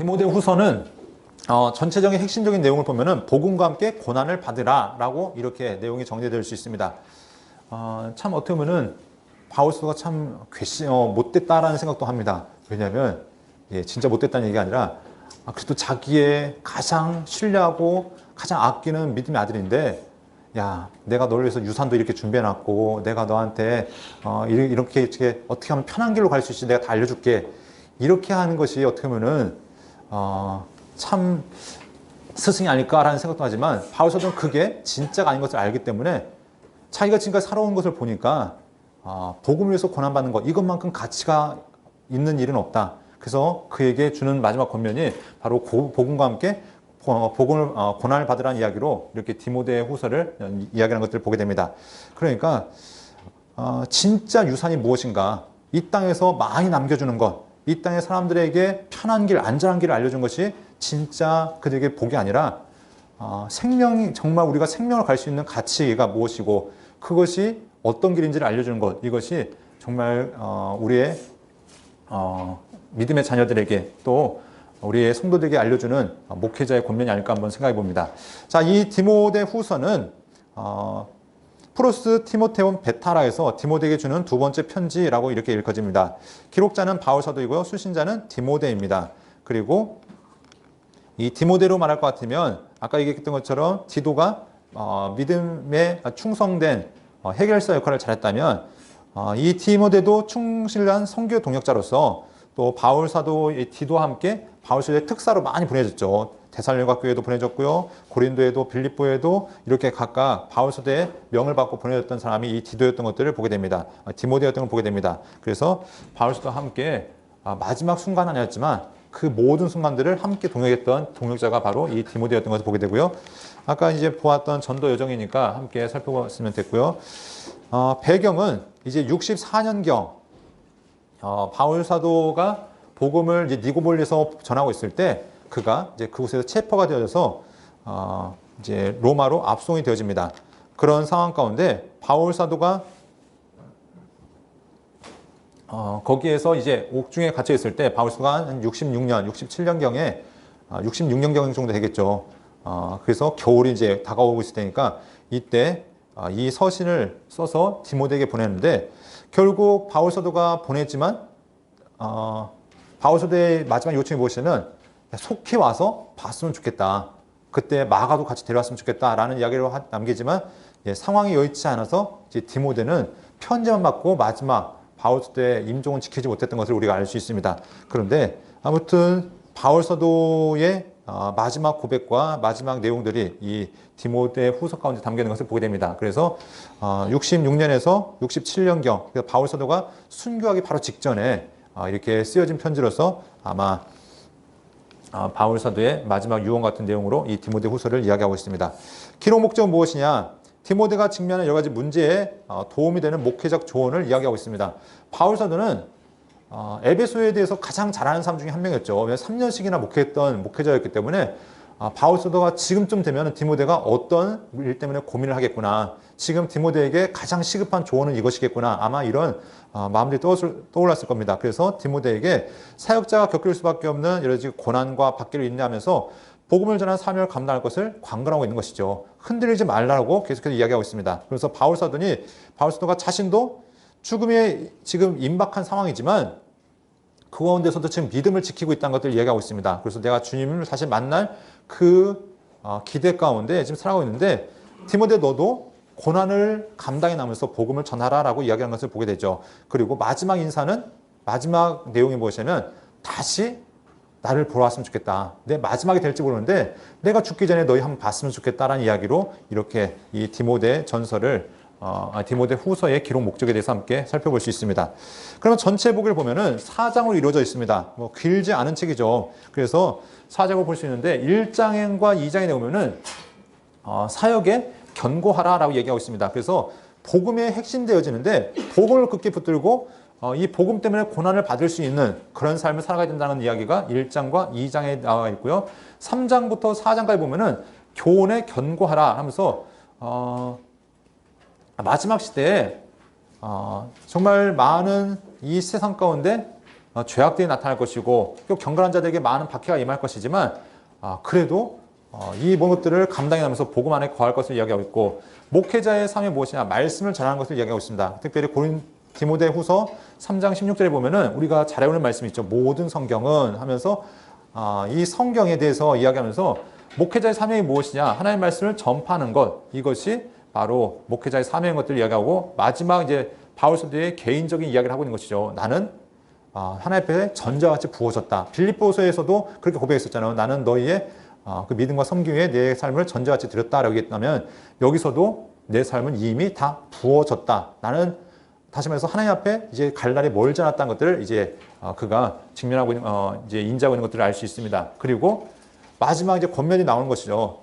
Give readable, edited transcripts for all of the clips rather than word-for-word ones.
디모데 후서는 전체적인 핵심적인 내용을 보면은 복음과 함께 고난을 받으라 라고 이렇게 내용이 정리될 수 있습니다. 참 어떻게 보면은 바울서가 참 못됐다라는 생각도 합니다. 왜냐하면 진짜 못됐다는 얘기가 아니라 그래도 자기의 가장 신뢰하고 가장 아끼는 믿음의 아들인데, 야, 내가 너를 위해서 유산도 이렇게 준비해놨고 내가 너한테 이렇게 어떻게 하면 편한 길로 갈 수 있을지 내가 다 알려줄게, 이렇게 하는 것이 어떻게 보면은 참 스승이 아닐까라는 생각도 하지만, 바울서는 그게 진짜가 아닌 것을 알기 때문에 자기가 지금까지 살아온 것을 보니까 복음을 위해서 고난받는 것, 이것만큼 가치가 있는 일은 없다. 그래서 그에게 주는 마지막 권면이 바로 복음과 함께 고난을 받으라는 이야기로 이렇게 디모데 후서를 이야기하는 것들을 보게 됩니다. 그러니까 진짜 유산이 무엇인가, 이 땅에서 많이 남겨주는 것, 이 땅의 사람들에게 편한 길, 안전한 길을 알려준 것이 진짜 그들에게 복이 아니라 생명이, 정말 우리가 생명을 갈 수 있는 가치가 무엇이고 그것이 어떤 길인지를 알려주는 것, 이것이 정말 우리의 믿음의 자녀들에게 또 우리의 성도들에게 알려주는 목회자의 권면이 아닐까 한번 생각해 봅니다. 자, 이 디모데 후서는 프로스 티모테온 베타라에서 디모데에게 주는 두 번째 편지라고 이렇게 읽어집니다. 기록자는 바울 사도이고요, 수신자는 디모데입니다. 그리고 이 디모데로 말할 것 같으면 아까 얘기했던 것처럼 디도가 믿음에 충성된 해결사 역할을 잘했다면, 이 디모데도 충실한 선교 동역자로서 또 바울 사도 디도와 함께 바울 사도의 특사로 많이 보내졌죠. 데살로니가 교회도 보내졌고요, 고린도에도 빌립보에도 이렇게 각각 바울 사도의 명을 받고 보내졌던 사람이 이 디도였던 것들을 보게 됩니다. 디모데였던 걸 보게 됩니다. 그래서 바울 사도와 함께 마지막 순간은 아니었지만 그 모든 순간들을 함께 동역했던 동역자가 바로 이 디모데였던 것을 보게 되고요. 아까 이제 보았던 전도 여정이니까 함께 살펴봤으면 됐고요. 배경은 이제 64년경 바울 사도가 복음을 이제 니고볼리에서 전하고 있을 때 그가 이제 그곳에서 체포가 되어져서 이제 로마로 압송이 되어집니다. 그런 상황 가운데 바울 사도가 거기에서 이제 옥중에 갇혀 있을 때 바울 사도가 한 66년, 67년경에 66년경 정도 되겠죠. 그래서 겨울이 이제 다가오고 있을 테니까 이때 이 서신을 써서 디모데에게 보냈는데, 결국 바울 사도가 보냈지만 바울 사도의 마지막 요청이 무엇이냐면 속히 와서 봤으면 좋겠다, 그때 마가도 같이 데려왔으면 좋겠다라는 이야기를 남기지만 상황이 여의치 않아서 이제 디모데는 편지만 받고 마지막 바울 사도의 임종은 지키지 못했던 것을 우리가 알 수 있습니다. 그런데 아무튼 바울 사도의 마지막 고백과 마지막 내용들이 이 디모데 후서 가운데 담겨 있는 것을 보게 됩니다. 그래서 66년에서 67년경 바울 사도가 순교하기 바로 직전에 이렇게 쓰여진 편지로서 아마 바울 사도의 마지막 유언 같은 내용으로 이 디모데 후서를 이야기하고 있습니다. 기록 목적은 무엇이냐? 디모데가 직면한 여러 가지 문제에 도움이 되는 목회적 조언을 이야기하고 있습니다. 바울 사도는 에베소에 대해서 가장 잘 아는 사람 중에 한 명이었죠. 3년씩이나 목회했던 목회자였기 때문에 바울 사도가 지금쯤 되면 디모데가 어떤 일 때문에 고민을 하겠구나, 지금 디모데에게 가장 시급한 조언은 이것이겠구나, 아마 이런 마음들이 떠올랐을 겁니다. 그래서 디모데에게 사역자가 겪을 수밖에 없는 여러 가지 고난과 박해를 인내하면서 복음을 전하는 사명을 감당할 것을 관건하고 있는 것이죠. 흔들리지 말라고 계속해서 이야기하고 있습니다. 그래서 바울 사도가 자신도 죽음에 지금 임박한 상황이지만 그 가운데서도 지금 믿음을 지키고 있다는 것들을 이야기하고 있습니다. 그래서 내가 주님을 다시 만날 그 기대 가운데 지금 살아가고 있는데, 디모데 너도 고난을 감당해 나면서 복음을 전하라라고 이야기하는 것을 보게 되죠. 그리고 마지막 인사는, 마지막 내용이 무엇이냐면 다시 나를 보러 왔으면 좋겠다, 내 마지막이 될지 모르는데 내가 죽기 전에 너희 한번 봤으면 좋겠다라는 이야기로 이렇게 이 디모데 전서를 디모데 후서의 기록 목적에 대해서 함께 살펴볼 수 있습니다. 그러면 전체 보기를 보면은 4장으로 이루어져 있습니다. 길지 않은 책이죠. 그래서 4장을 볼 수 있는데 1장과 2장에 보면은 사역에 견고하라라고 얘기하고 있습니다. 그래서 복음에 핵심되어지는데 복음을 굳게 붙들고 이 복음 때문에 고난을 받을 수 있는 그런 삶을 살아가야 된다는 이야기가 1장과 2장에 나와 있고요. 3장부터 4장까지 보면은 교훈에 견고하라 하면서 마지막 시대에 정말 많은 이 세상 가운데 죄악들이 나타날 것이고 또 경건한 자들에게 많은 박해가 임할 것이지만 그래도 이 모든 것들을 감당해내면서 복음 안에 거할 것을 이야기하고 있고 목회자의 삶이 무엇이냐 말씀을 전하는 것을 이야기하고 있습니다. 특별히 디모데 후서 3장 16절에 보면은 우리가 잘 외우는 말씀이 있죠. 모든 성경은 하면서 이 성경에 대해서 이야기하면서 목회자의 사명이 무엇이냐 하나님의 말씀을 전파하는 것 이것이 바로 목회자의 사명인 것들을 이야기하고 마지막 이제 바울 사도의 개인적인 이야기를 하고 있는 것이죠. 나는 하나님 앞에 전자같이 부어졌다. 빌립보서에서도 그렇게 고백했었잖아요. 나는 너희의 그 믿음과 섬김 위에 내 삶을 전자같이 드렸다라고 했다면 여기서도 내 삶은 이미 다 부어졌다. 나는 다시 말해서 하나님 앞에 이제 갈 날이 멀지 않았다는 것들을 이제 그가 직면하고 있는 이제 인지하고 있는 것들을 알 수 있습니다. 그리고 마지막 이제 권면이 나오는 것이죠.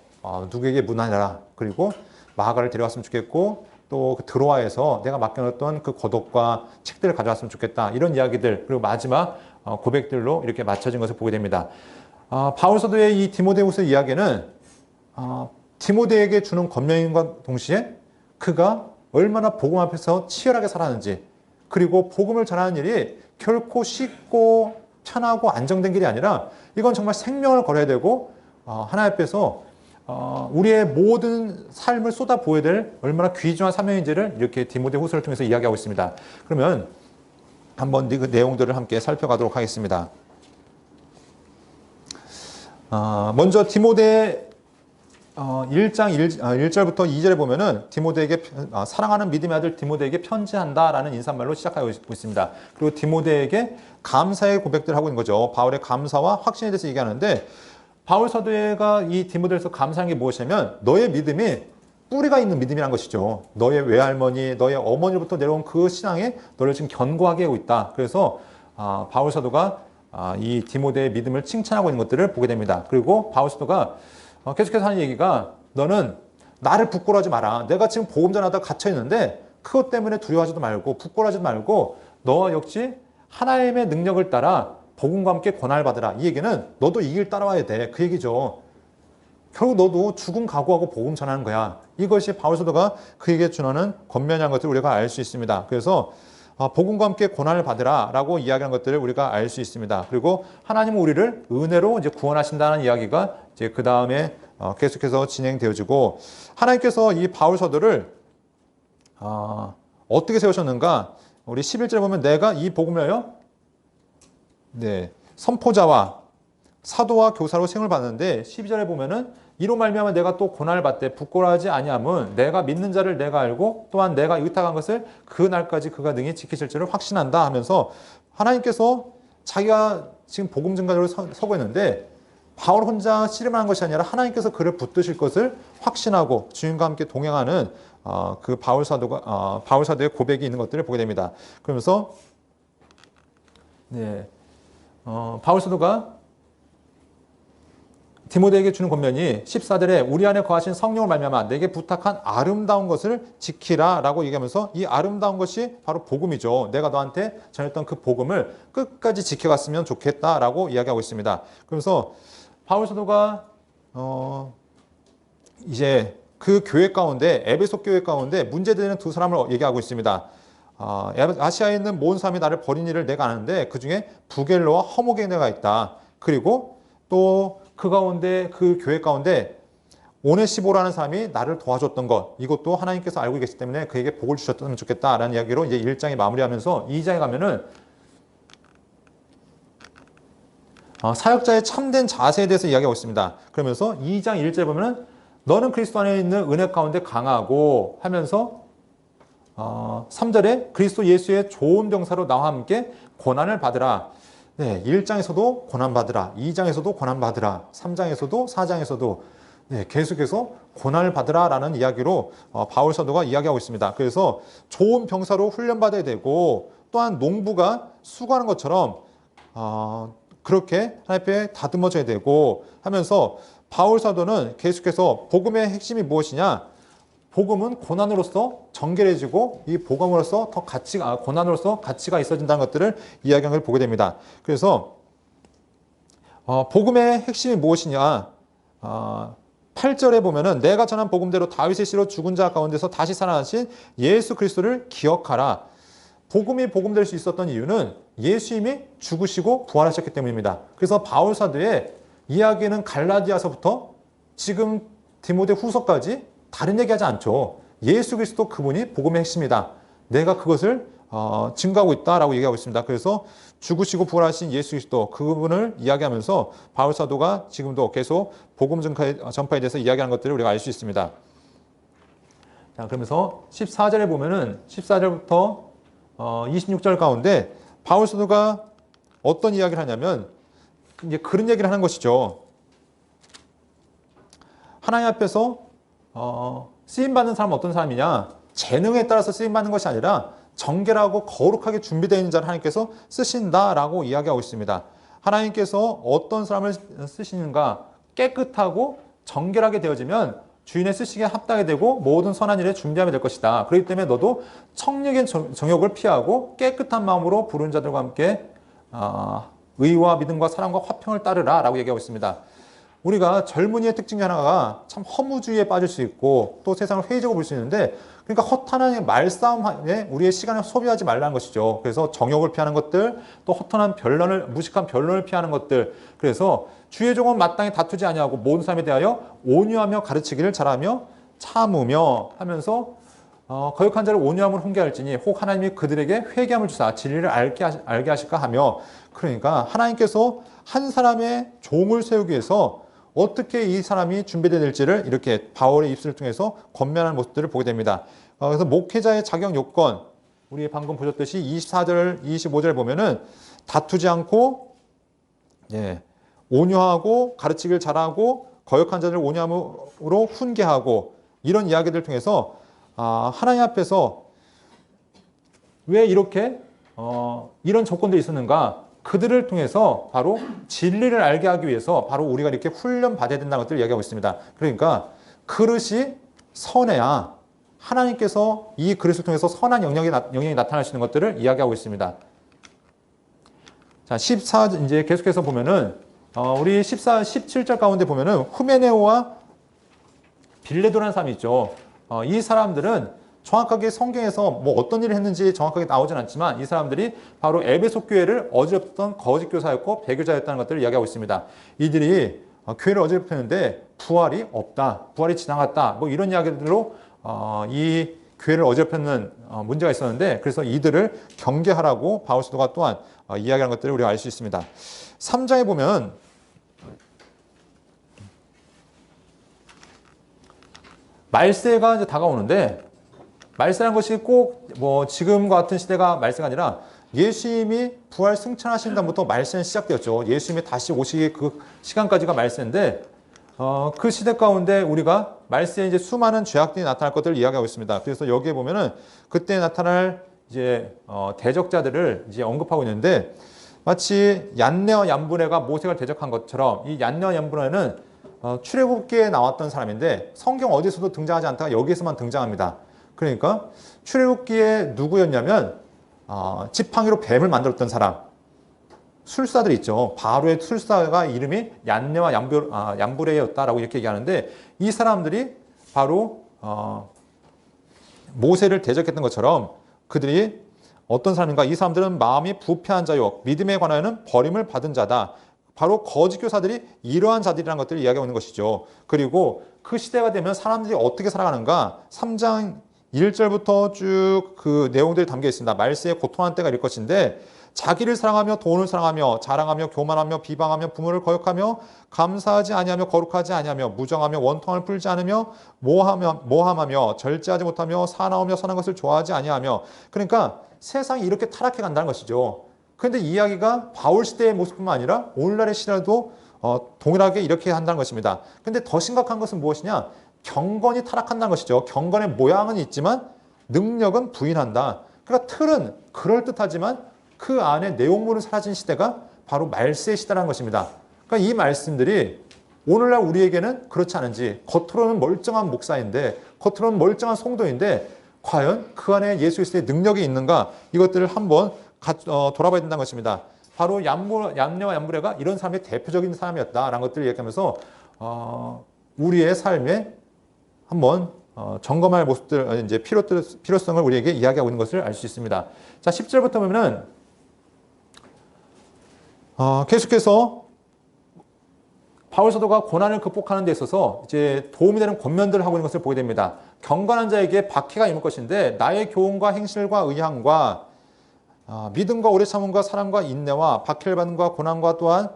누구에게 문하느라 그리고 마가를 데려왔으면 좋겠고 또 드로아에서 내가 맡겨놓았던 그 고독과 책들을 가져왔으면 좋겠다. 이런 이야기들 그리고 마지막 고백들로 이렇게 맞춰진 것을 보게 됩니다. 바울 사도의 이 디모데후서 이야기는 디모데에게 주는 권면과 동시에 그가 얼마나 복음 앞에서 치열하게 살았는지 그리고 복음을 전하는 일이 결코 쉽고 편하고 안정된 길이 아니라 이건 정말 생명을 걸어야 되고 하나님 앞에서 우리의 모든 삶을 쏟아부어야 될 얼마나 귀중한 사명인지를 이렇게 디모데 후서를 통해서 이야기하고 있습니다. 그러면 한번 그 내용들을 함께 살펴가도록 하겠습니다. 먼저 디모데 1장 1절부터 2절에 보면은 디모데에게 사랑하는 믿음의 아들 디모데에게 편지한다라는 인사말로 시작하고 있습니다. 그리고 디모데에게 감사의 고백들을 하고 있는 거죠. 바울의 감사와 확신에 대해서 얘기하는데 바울 사도가 이 디모데에서 감사한 게 무엇이냐면 너의 믿음이 뿌리가 있는 믿음이란 것이죠. 너의 외할머니, 너의 어머니로부터 내려온 그 신앙에 너를 지금 견고하게 하고 있다. 그래서 바울 사도가 이 디모데의 믿음을 칭찬하고 있는 것들을 보게 됩니다. 그리고 바울 사도가 계속해서 하는 얘기가 너는 나를 부끄러워하지 마라. 내가 지금 복음 전하다 갇혀 있는데 그것 때문에 두려워하지도 말고 부끄러워하지도 말고 너 역시 하나님의 능력을 따라 복음과 함께 권한을 받으라. 이 얘기는 너도 이 길 따라와야 돼. 그 얘기죠. 결국 너도 죽음 각오하고 복음 전하는 거야. 이것이 바울 사도가 그에게 전하는 권면한 것을 우리가 알 수 있습니다. 그래서 복음과 함께 고난을 받으라 라고 이야기한 것들을 우리가 알 수 있습니다. 그리고 하나님은 우리를 은혜로 이제 구원하신다는 이야기가 이제 그 다음에 계속해서 진행되어지고 하나님께서 이 바울 사도를 어떻게 세우셨는가? 우리 11절에 보면 내가 이 복음을요 선포자와 사도와 교사로 생을 받는데 12절에 보면은 이로 말미암아 내가 또 고난을 받되 부끄러워하지 아니함은 내가 믿는 자를 내가 알고 또한 내가 의탁한 것을 그 날까지 그가 능히 지키실 줄을 확신한다 하면서 하나님께서 자기가 지금 복음 증거자로 서고 있는데 바울 혼자 씨름하는 것이 아니라 하나님께서 그를 붙드실 것을 확신하고 주님과 함께 동행하는 그 바울 사도의 고백이 있는 것들을 보게 됩니다. 그러면서 바울 사도가 디모데에게 주는 권면이 14절에 우리 안에 거하신 성령을 말미암아 내게 부탁한 아름다운 것을 지키라 라고 얘기하면서 이 아름다운 것이 바로 복음이죠. 내가 너한테 전했던 그 복음을 끝까지 지켜갔으면 좋겠다라고 이야기하고 있습니다. 그래서 바울 사도가 이제 그 교회 가운데 에베소 교회 가운데 문제되는 두 사람을 얘기하고 있습니다. 아시아에 있는 모든 사람이 나를 버린 일을 내가 아는데 그 중에 부겔로와 허모게네가 있다. 그리고 또 그 가운데 그 교회 가운데 오네시보라는 사람이 나를 도와줬던 것 이것도 하나님께서 알고 계시기 때문에 그에게 복을 주셨으면 좋겠다라는 이야기로 이제 1장이 마무리하면서 2장에 가면은 사역자의 참된 자세에 대해서 이야기하고 있습니다. 그러면서 2장 1절에 보면은 너는 그리스도 안에 있는 은혜 가운데 강하고 하면서 3절에 그리스도 예수의 좋은 병사로 나와 함께 고난을 받으라. 1장에서도 고난받으라. 2장에서도 고난받으라. 3장에서도 4장에서도 계속해서 고난을 받으라 라는 이야기로 바울 사도가 이야기하고 있습니다. 그래서 좋은 병사로 훈련받아야 되고 또한 농부가 수고하는 것처럼 그렇게 하나님 앞에 다듬어져야 되고 하면서 바울 사도는 계속해서 복음의 핵심이 무엇이냐? 복음은 고난으로서 정결해지고 이 복음으로서 더 고난으로서 가치가 있어진다는 것들을 이야기하는 걸 보게 됩니다. 그래서 복음의 핵심이 무엇이냐? 8절에 보면은 내가 전한 복음대로 다윗의 씨로 죽은 자 가운데서 다시 살아나신 예수 그리스도를 기억하라. 복음이 복음될 수 있었던 이유는 예수님이 죽으시고 부활하셨기 때문입니다. 그래서 바울 사도의 이야기는 갈라디아서부터 지금 디모데 후서까지 다른 얘기하지 않죠. 예수 그리스도 그분이 복음의 핵심이다. 내가 그것을 증거하고 있다라고 얘기하고 있습니다. 그래서 죽으시고 부활하신 예수 그리스도 그분을 이야기하면서 바울 사도가 지금도 계속 복음 전파에 대해서 이야기하는 것들을 우리가 알 수 있습니다. 자, 그러면서 14절에 보면은 14절부터 26절 가운데 바울 사도가 어떤 이야기를 하냐면 이제 그런 얘기를 하는 것이죠. 하나님 앞에서 쓰임 받는 사람은 어떤 사람이냐? 재능에 따라서 쓰임 받는 것이 아니라 정결하고 거룩하게 준비되어 있는 자를 하나님께서 쓰신다라고 이야기하고 있습니다. 하나님께서 어떤 사람을 쓰시는가? 깨끗하고 정결하게 되어지면 주인의 쓰시기에 합당하게 되고 모든 선한 일에 준비하면 될 것이다. 그렇기 때문에 너도 청력인 정욕을 피하고 깨끗한 마음으로 부른 자들과 함께 의와 믿음과 사랑과 화평을 따르라 라고 얘기하고 있습니다. 우리가 젊은이의 특징 중에 하나가 참 허무주의에 빠질 수 있고 또 세상을 회의적으로 볼 수 있는데 그러니까 허탄한 말싸움에 우리의 시간을 소비하지 말라는 것이죠. 그래서 정욕을 피하는 것들, 또 허탄한 변론을, 무식한 변론을 피하는 것들. 그래서 주의 종은 마땅히 다투지 아니하고 모든 사람에 대하여 온유하며 가르치기를 잘하며 참으며 하면서 거역한 자를 온유함을 훈계할지니 혹 하나님이 그들에게 회개함을 주사 진리를 알게 하실까 하며 그러니까 하나님께서 한 사람의 종을 세우기 위해서 어떻게 이 사람이 준비되어야 될지를 이렇게 바울의 입술을 통해서 권면하는 모습들을 보게 됩니다. 그래서 목회자의 자격 요건, 우리 방금 보셨듯이 24절, 25절 보면은 다투지 않고, 온유하고 가르치기를 잘하고 거역한 자를 온유함으로 훈계하고 이런 이야기들을 통해서 하나님 앞에서 왜 이렇게 이런 조건들이 있었는가? 그들을 통해서 바로 진리를 알게 하기 위해서 바로 우리가 이렇게 훈련 받아야 된다는 것들을 이야기하고 있습니다. 그러니까 그릇이 선해야 하나님께서 이 그릇을 통해서 선한 영향이 나타날 수 있는 것들을 이야기하고 있습니다. 자, 이제 계속해서 보면은 우리 17절 가운데 보면은 후메네오와 빌레도라는 사람이 있죠. 이 사람들은 정확하게 성경에서 뭐 어떤 일을 했는지 정확하게 나오진 않지만 이 사람들이 바로 에베소 교회를 어지럽혔던 거짓 교사였고 배교자였다는 것들을 이야기하고 있습니다. 이들이 교회를 어지럽혔는데 부활이 없다, 부활이 지나갔다, 뭐 이런 이야기들로 이 교회를 어지럽히는 문제가 있었는데 그래서 이들을 경계하라고 바울 사도가 또한 이야기하는 것들을 우리가 알 수 있습니다. 3장에 보면 말세가 이제 다가오는데 말세라는 것이 꼭 뭐 지금과 같은 시대가 말세가 아니라 예수님이 부활 승천하신 다음부터 말세는 시작되었죠. 예수님이 다시 오시기 그 시간까지가 말세인데 그 시대 가운데 우리가 말세에 이제 수많은 죄악들이 나타날 것들을 이야기하고 있습니다. 그래서 여기에 보면은 그때 나타날 이제 대적자들을 이제 언급하고 있는데 마치 얀네와 얀브레가 모세를 대적한 것처럼 이 얀네와 얀브레는 출애굽기에 나왔던 사람인데 성경 어디서도 등장하지 않다가 여기에서만 등장합니다. 그러니까 출애굽기에 누구였냐면 지팡이로 뱀을 만들었던 사람, 술사들 있죠. 바로의 술사가 이름이 얀네와 얀브레였다라고 이렇게 얘기하는데 이 사람들이 바로 모세를 대적했던 것처럼 그들이 어떤 사람인가? 이 사람들은 마음이 부패한 자요, 믿음에 관하여는 버림을 받은 자다. 바로 거짓 교사들이 이러한 자들이라는 것들을 이야기하고 있는 것이죠. 그리고 그 시대가 되면 사람들이 어떻게 살아가는가? 3장 1절부터 쭉 그 내용들이 담겨 있습니다. 말세에 고통하는 때가 이럴 것인데 자기를 사랑하며 돈을 사랑하며 자랑하며 교만하며 비방하며 부모를 거역하며 감사하지 아니하며 거룩하지 아니하며 무정하며 원통을 풀지 않으며 모함하며 절제하지 못하며 사나우며 선한 것을 좋아하지 아니하며 그러니까 세상이 이렇게 타락해 간다는 것이죠. 그런데 이 이야기가 바울 시대의 모습뿐만 아니라 오늘날의 시대도 동일하게 이렇게 한다는 것입니다. 그런데 더 심각한 것은 무엇이냐? 경건이 타락한다는 것이죠. 경건의 모양은 있지만 능력은 부인한다. 그러니까 틀은 그럴듯하지만 그 안에 내용물은 사라진 시대가 바로 말세의 시대라는 것입니다. 그러니까 이 말씀들이 오늘날 우리에게는 그렇지 않은지 겉으로는 멀쩡한 목사인데 겉으로는 멀쩡한 성도인데 과연 그 안에 예수 그리스도의 능력이 있는가 이것들을 한번 돌아봐야 된다는 것입니다. 바로 얀네와 얀브레가 이런 사람의 대표적인 사람이었다라는 것들을 얘기하면서 우리의 삶에 한번 점검할 모습들, 이제 필요성을 우리에게 이야기하고 있는 것을 알 수 있습니다. 자, 10절부터 보면은, 계속해서 바울 사도가 고난을 극복하는 데 있어서 이제 도움이 되는 권면들을 하고 있는 것을 보게 됩니다. 경건한 자에게 박해가 임할 것인데 나의 교훈과 행실과 의향과 믿음과 오래 참음과 사랑과 인내와 박해를 받는과 고난과 또한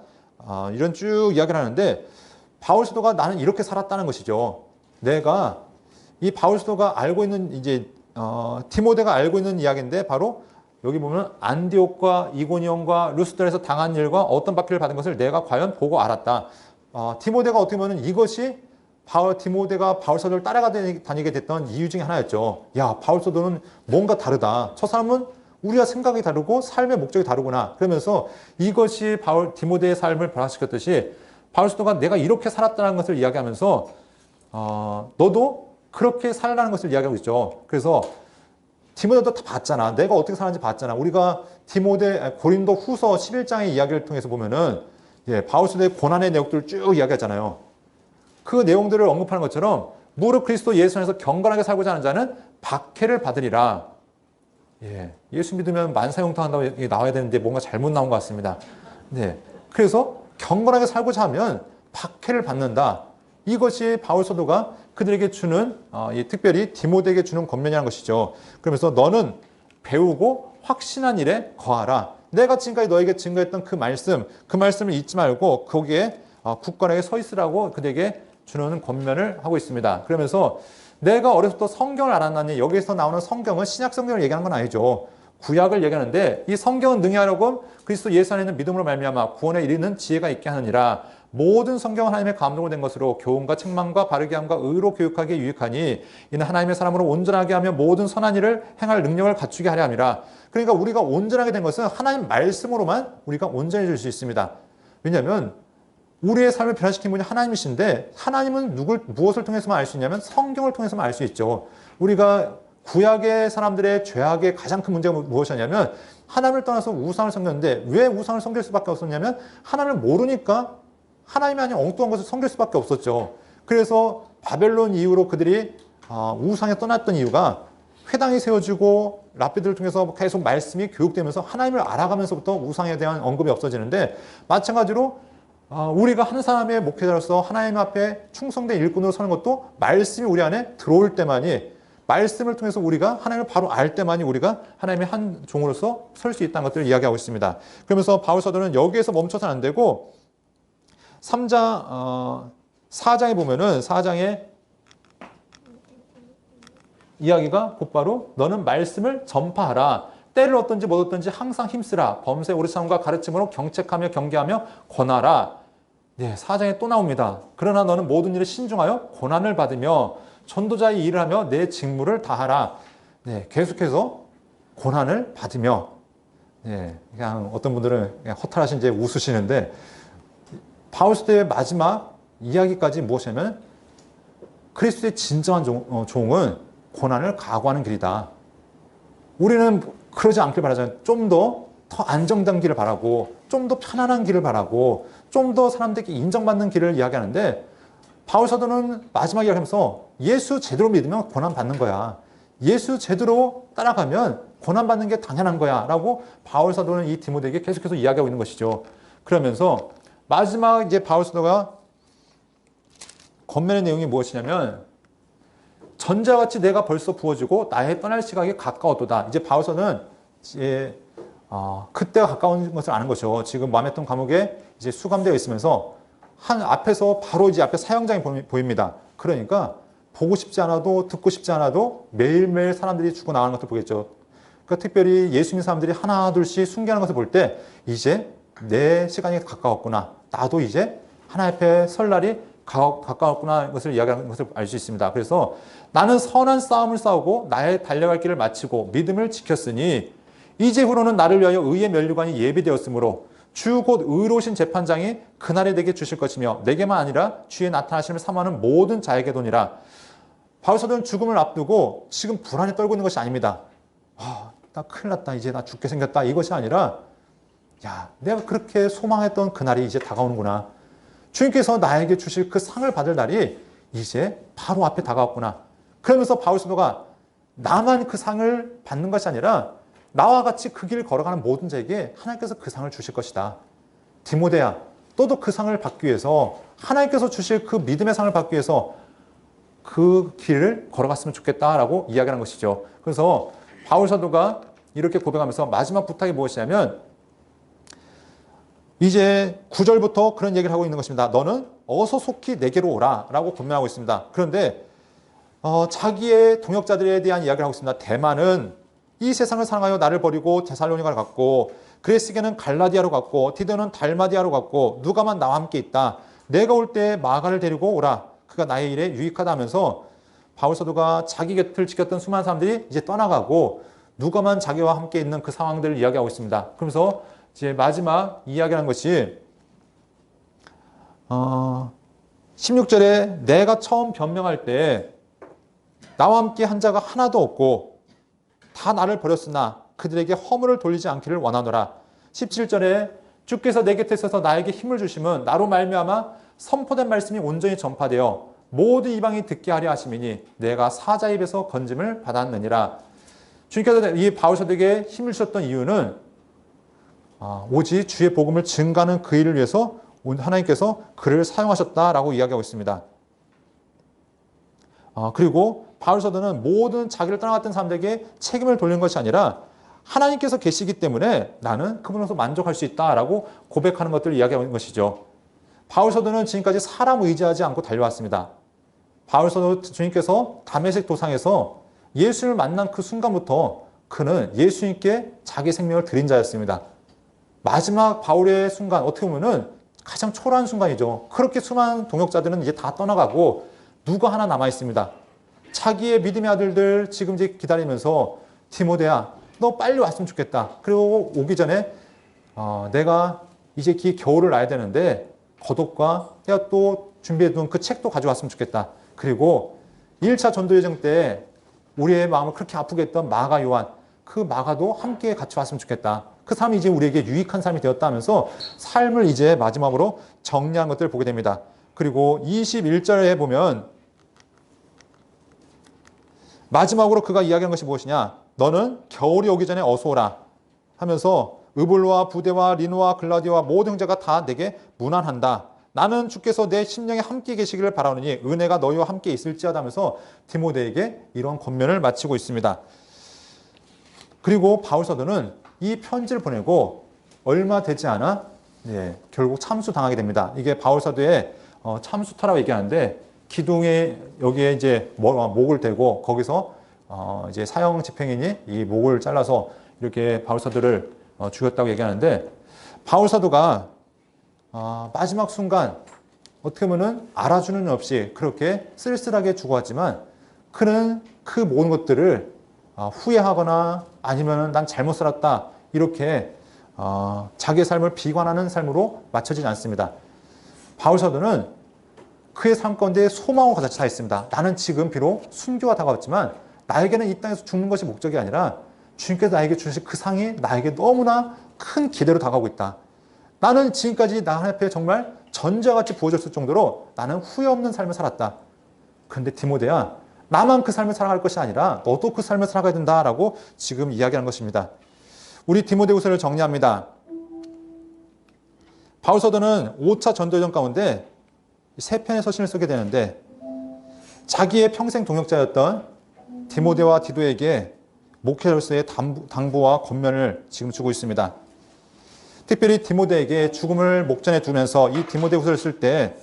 이런 쭉 이야기를 하는데 바울 사도가 나는 이렇게 살았다는 것이죠. 내가 이 바울 사도가 알고 있는 이제 디모데가 알고 있는 이야기인데 바로 여기 보면 안디옥과 이고니온과 루스드라에서 당한 일과 어떤 박해를 받은 것을 내가 과연 보고 알았다. 디모데가 어떻게 보면 이것이 디모데가 바울 사도를 따라다니게 됐던 이유 중에 하나였죠. 야, 바울 사도는 뭔가 다르다. 저 사람은 우리와 생각이 다르고 삶의 목적이 다르구나. 그러면서 이것이 디모데의 삶을 변화시켰듯이 바울 사도가 내가 이렇게 살았다는 것을 이야기하면서 너도 그렇게 살라는 것을 이야기하고 있죠. 그래서 디모데도 다 봤잖아. 내가 어떻게 살았는지 봤잖아. 우리가 고린도 후서 11장의 이야기를 통해서 보면은 바울 사도의 고난의 내용들을 쭉 이야기하잖아요. 그 내용들을 언급하는 것처럼 무릇 그리스도 예수 안에서 경건하게 살고자 하는 자는 박해를 받으리라. 예수 믿으면 만사형통 한다고 나와야 되는데 뭔가 잘못 나온 것 같습니다. 그래서 경건하게 살고자 하면 박해를 받는다. 이것이 바울 사도가 그들에게 주는 특별히 디모데에게 주는 권면이라는 것이죠. 그러면서 너는 배우고 확신한 일에 거하라. 내가 지금까지 너에게 증거했던 그 말씀을 잊지 말고 거기에 굳건하게 서 있으라고 그들에게 주는 권면을 하고 있습니다. 그러면서 내가 어렸을 때 성경을 알았나니 여기서 나오는 성경은 신약 성경을 얘기하는 건 아니죠. 구약을 얘기하는데 이 성경은 능히 하려고 그리스도 예수 안에 있는 믿음으로 말미암아 구원에 이르는 지혜가 있게 하느니라. 모든 성경은 하나님의 감동을 된 것으로 교훈과 책망과 바르게 함과 의로 교육하기에 유익하니 이는 하나님의 사람으로 온전하게 하며 모든 선한 일을 행할 능력을 갖추게 하려 함이라. 그러니까 우리가 온전하게 된 것은 하나님 말씀으로만 우리가 온전해질 수 있습니다. 왜냐하면 우리의 삶을 변화시킨 분이 하나님이신데 하나님은 무엇을 통해서만 알 수 있냐면 성경을 통해서만 알 수 있죠. 우리가 구약의 사람들의 죄악의 가장 큰 문제가 무엇이냐면 하나님을 떠나서 우상을 섬겼는데 왜 우상을 섬길 수밖에 없었냐면 하나님을 모르니까 하나님이 아닌 엉뚱한 것을 섬길 수밖에 없었죠. 그래서 바벨론 이후로 그들이 우상에 떠났던 이유가 회당이 세워지고 랍비들을 통해서 계속 말씀이 교육되면서 하나님을 알아가면서부터 우상에 대한 언급이 없어지는데 마찬가지로 우리가 한 사람의 목회자로서 하나님 앞에 충성된 일꾼으로 서는 것도 말씀이 우리 안에 들어올 때만이 말씀을 통해서 우리가 하나님을 바로 알 때만이 우리가 하나님의 한 종으로서 설 수 있다는 것들을 이야기하고 있습니다. 그러면서 바울 사도는 여기에서 멈춰서는 안 되고 4장에 보면은 4장에 이야기가 곧바로 너는 말씀을 전파하라. 때를 얻든지 못 얻든지 항상 힘쓰라. 범사의 오르참과 가르침으로 경책하며 경계하며 권하라. 4장에 또 나옵니다. 그러나 너는 모든 일에 신중하여 고난을 받으며 전도자의 일을 하며 내 직무를 다하라. 계속해서 고난을 받으며 그냥 어떤 분들은 그냥 허탈하신 채 웃으시는데 바울 사도의 마지막 이야기까지 무엇이냐면 그리스도의 진정한 종은 고난을 각오하는 길이다. 우리는 그러지 않길 바라잖아요. 좀 더 안정된 길을 바라고 좀 더 편안한 길을 바라고 좀 더 사람들에게 인정받는 길을 이야기하는데 바울 사도는 마지막 이야기하면서 예수 제대로 믿으면 고난받는 거야. 예수 제대로 따라가면 고난받는 게 당연한 거야 라고 바울 사도는 이 디모데에게 계속해서 이야기하고 있는 것이죠. 그러면서 마지막 이제 바울 사도가 권면의 내용이 무엇이냐면 전자와 같이 내가 벌써 부어지고 나의 떠날 시각이 가까웠도다. 이제 바울 사도는 이제 그때가 가까운 것을 아는 것이죠. 지금 마메톤 감옥에 이제 수감되어 있으면서 앞에서 바로 이제 앞에 사형장이 보입니다. 그러니까 보고 싶지 않아도 듣고 싶지 않아도 매일매일 사람들이 죽어 나가는 것을 보겠죠. 그러니까 특별히 예수 믿는 사람들이 하나 둘씩 순교하는 것을 볼 때 이제 내 시간이 가까웠구나. 나도 이제 하나님 앞에 설 날이 가까웠구나 것을 이야기하는 것을 알 수 있습니다. 그래서 나는 선한 싸움을 싸우고 나의 달려갈 길을 마치고 믿음을 지켰으니 이제후로는 나를 위하여 의의 면류관이 예비되었으므로 주 곧 의로우신 재판장이 그날에 내게 주실 것이며 내게만 아니라 주의 나타나심을 사모하는 모든 자에게도니라. 바울 사도는 죽음을 앞두고 지금 불안에 떨고 있는 것이 아닙니다. 나 큰일 났다. 이제 나 죽게 생겼다. 이것이 아니라 내가 그렇게 소망했던 그날이 이제 다가오는구나. 주님께서 나에게 주실 그 상을 받을 날이 이제 바로 앞에 다가왔구나. 그러면서 바울 사도가 나만 그 상을 받는 것이 아니라 나와 같이 그 길을 걸어가는 모든 자에게 하나님께서 그 상을 주실 것이다. 디모데야, 너도 그 상을 받기 위해서, 하나님께서 주실 그 믿음의 상을 받기 위해서 그 길을 걸어갔으면 좋겠다라고 이야기하는 것이죠. 그래서 바울 사도가 이렇게 고백하면서 마지막 부탁이 무엇이냐면 이제 9절부터 그런 얘기를 하고 있는 것입니다. 너는 어서 속히 내게로 오라 라고 권면하고 있습니다. 그런데 자기의 동역자들에 대한 이야기를 하고 있습니다. 대만은 이 세상을 사랑하여 나를 버리고 데살로니가를 갔고, 그레스게는 갈라디아로 갔고, 디도는 달마디아로 갔고, 누가만 나와 함께 있다. 내가 올 때 마가를 데리고 오라. 그가 나의 일에 유익하다 하면서 바울 사도가 자기 곁을 지켰던 수많은 사람들이 이제 떠나가고 누가만 자기와 함께 있는 그 상황들을 이야기하고 있습니다. 그러면서 이제 마지막 이야기하는 것이 16절에 내가 처음 변명할 때 나와 함께 한 자가 하나도 없고 다 나를 버렸으나 그들에게 허물을 돌리지 않기를 원하노라. 17절에 주께서 내 곁에 있어서 나에게 힘을 주심은 나로 말미암아 선포된 말씀이 온전히 전파되어 모든 이방이 듣게 하려 하심이니 내가 사자 입에서 건짐을 받았느니라. 주님께서 이 바울 사도에게 힘을 주셨던 이유는 오직 주의 복음을 증가하는 그 일을 위해서 하나님께서 그를 사용하셨다라고 이야기하고 있습니다. 그리고 바울 사도는 모든 자기를 떠나갔던 사람들에게 책임을 돌리는 것이 아니라 하나님께서 계시기 때문에 나는 그분으로서 만족할 수 있다라고 고백하는 것들을 이야기하는 것이죠. 바울 사도는 지금까지 사람 의지하지 않고 달려왔습니다. 바울 사도 주님께서 다메섹 도상에서 예수를 만난 그 순간부터 그는 예수님께 자기 생명을 드린 자였습니다. 마지막 바울의 순간, 어떻게 보면은 가장 초라한 순간이죠. 그렇게 수많은 동역자들은 이제 다 떠나가고 누가 하나 남아 있습니다. 자기의 믿음의 아들들 지금 이제 기다리면서 디모데야, 너 빨리 왔으면 좋겠다. 그리고 오기 전에 내가 이제 겨울을 나야 되는데 겉옷과 또 준비해둔 그 책도 가져왔으면 좋겠다. 그리고 1차 전도여정 때 우리의 마음을 그렇게 아프게 했던 마가 요한, 그 마가도 함께 같이 왔으면 좋겠다. 그 사람이 이제 우리에게 유익한 삶이 되었다 하면서 삶을 이제 마지막으로 정리한 것들을 보게 됩니다. 그리고 21절에 보면 마지막으로 그가 이야기하는 것이 무엇이냐? 너는 겨울이 오기 전에 어서 오라 하면서 으블로와 부데와 리노와 글라디오와 모든 형제가 다 내게 문안한다. 나는 주께서 내 심령에 함께 계시기를 바라오니 은혜가 너희와 함께 있을지어다 하면서 디모데에게 이런 권면을 마치고 있습니다. 그리고 바울 사도는 이 편지를 보내고 얼마 되지 않아 결국 참수당하게 됩니다. 이게 바울 사도의 참수타라고 얘기하는데 기둥에 여기에 이제 목을 대고 거기서 이제 사형 집행인이 이 목을 잘라서 이렇게 바울 사도를 죽였다고 얘기하는데, 바울 사도가 마지막 순간 어떻게 보면은 알아주는 없이 그렇게 쓸쓸하게 죽어왔지만 그는 그 모든 것들을 후회하거나 아니면은 난 잘못 살았다 이렇게 자기의 삶을 비관하는 삶으로 맞춰지지 않습니다. 바울 사도는 그의 삶 가운데 소망으로 가득 차 있습니다. 나는 지금 비록 순교가 다가왔지만 나에게는 이 땅에서 죽는 것이 목적이 아니라 주님께서 나에게 주실 그 상이 나에게 너무나 큰 기대로 다가오고 있다. 나는 지금까지 나 앞에 정말 전자같이 부어졌을 정도로 나는 후회 없는 삶을 살았다. 그런데 디모데야, 나만 그 삶을 살아갈 것이 아니라 너도 그 삶을 살아가야 된다라고 지금 이야기하는 것입니다. 우리 디모데후서를 정리합니다. 바울 사도는 5차 전도여정 가운데 3편의 서신을 쓰게 되는데 자기의 평생 동역자였던 디모데와 디도에게 목회자로서의 당부와 권면을 지금 주고 있습니다. 특별히 디모데에게 죽음을 목전에 두면서 이 디모데후서를 쓸 때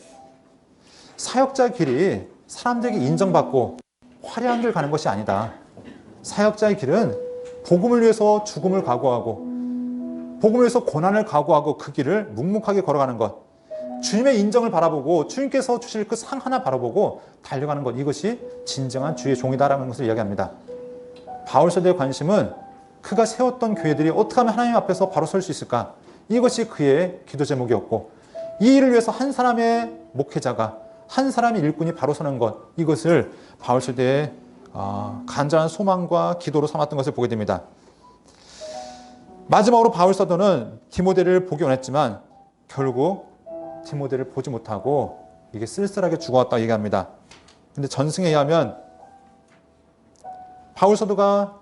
사역자 길이 사람들에게 인정받고 화려한 길 가는 것이 아니다. 사역자의 길은 복음을 위해서 죽음을 각오하고 복음을 위해서 고난을 각오하고 그 길을 묵묵하게 걸어가는 것, 주님의 인정을 바라보고 주님께서 주실 그 상 하나 바라보고 달려가는 것, 이것이 진정한 주의 종이다라는 것을 이야기합니다. 바울 사도의 관심은 그가 세웠던 교회들이 어떻게 하면 하나님 앞에서 바로 설 수 있을까, 이것이 그의 기도 제목이었고 이 일을 위해서 한 사람의 목회자가, 한 사람의 일꾼이 바로 서는 것, 이것을 바울 사도의 간절한 소망과 기도로 삼았던 것을 보게 됩니다. 마지막으로 바울 사도는 디모데를 보기 원했지만 결국 디모데를 보지 못하고 이게 쓸쓸하게 죽어왔다고 얘기합니다. 근데 전승에 의하면 바울 사도가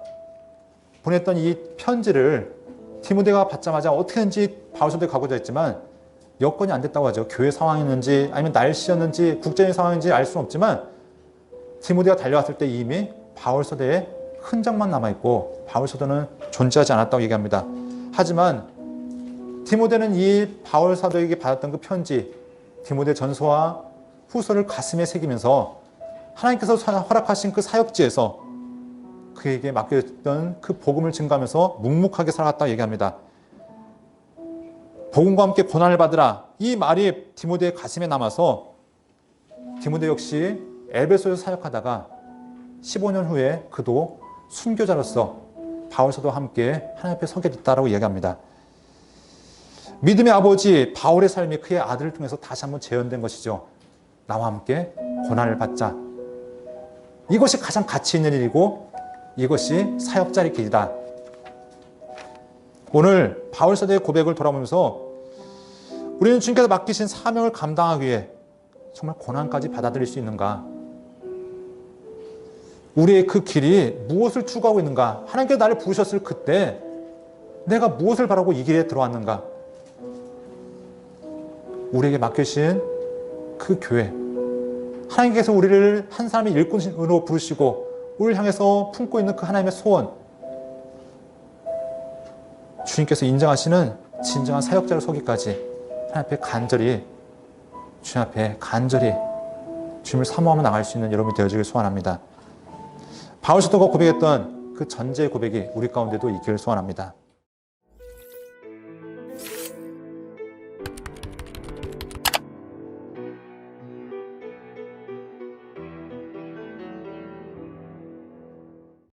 보냈던 이 편지를 디모데가 받자마자 어떻게든지 바울 사도에 가고자 했지만 여건이 안 됐다고 하죠. 교회 상황이었는지 아니면 날씨였는지 국제적인 상황인지 알 수는 없지만 디모데가 달려왔을 때 이미 바울 사도의 흔적만 남아있고 바울 사도는 존재하지 않았다고 얘기합니다. 하지만 디모데는 이 바울 사도에게 받았던 그 편지, 디모데 전서와 후서를 가슴에 새기면서 하나님께서 허락하신 그 사역지에서 그에게 맡겨졌던 그 복음을 증가하면서 묵묵하게 살아갔다고 얘기합니다. 복음과 함께 고난을 받으라. 이 말이 디모데의 가슴에 남아서 디모데 역시 에베소에서 사역하다가 15년 후에 그도 순교자로서 바울 사도와 함께 하나님 앞에 서게 됐다라고 얘기합니다. 믿음의 아버지 바울의 삶이 그의 아들을 통해서 다시 한번 재현된 것이죠. 나와 함께 고난을 받자. 이것이 가장 가치 있는 일이고 이것이 사역자의 길이다. 오늘 바울 사도의 고백을 돌아보면서 우리는 주님께서 맡기신 사명을 감당하기 위해 정말 고난까지 받아들일 수 있는가? 우리의 그 길이 무엇을 추구하고 있는가? 하나님께서 나를 부르셨을 그때 내가 무엇을 바라고 이 길에 들어왔는가? 우리에게 맡기신 그 교회, 하나님께서 우리를 한 사람의 일꾼으로 부르시고 우리를 향해서 품고 있는 그 하나님의 소원, 주님께서 인정하시는 진정한 사역자를 서기까지 하나님 앞에 간절히, 주님 앞에 간절히 주님을 사모하며 나갈 수 있는 여러분이 되어지길 소원합니다. 바울 사도가 고백했던 그 전제의 고백이 우리 가운데도 있기를 소원합니다.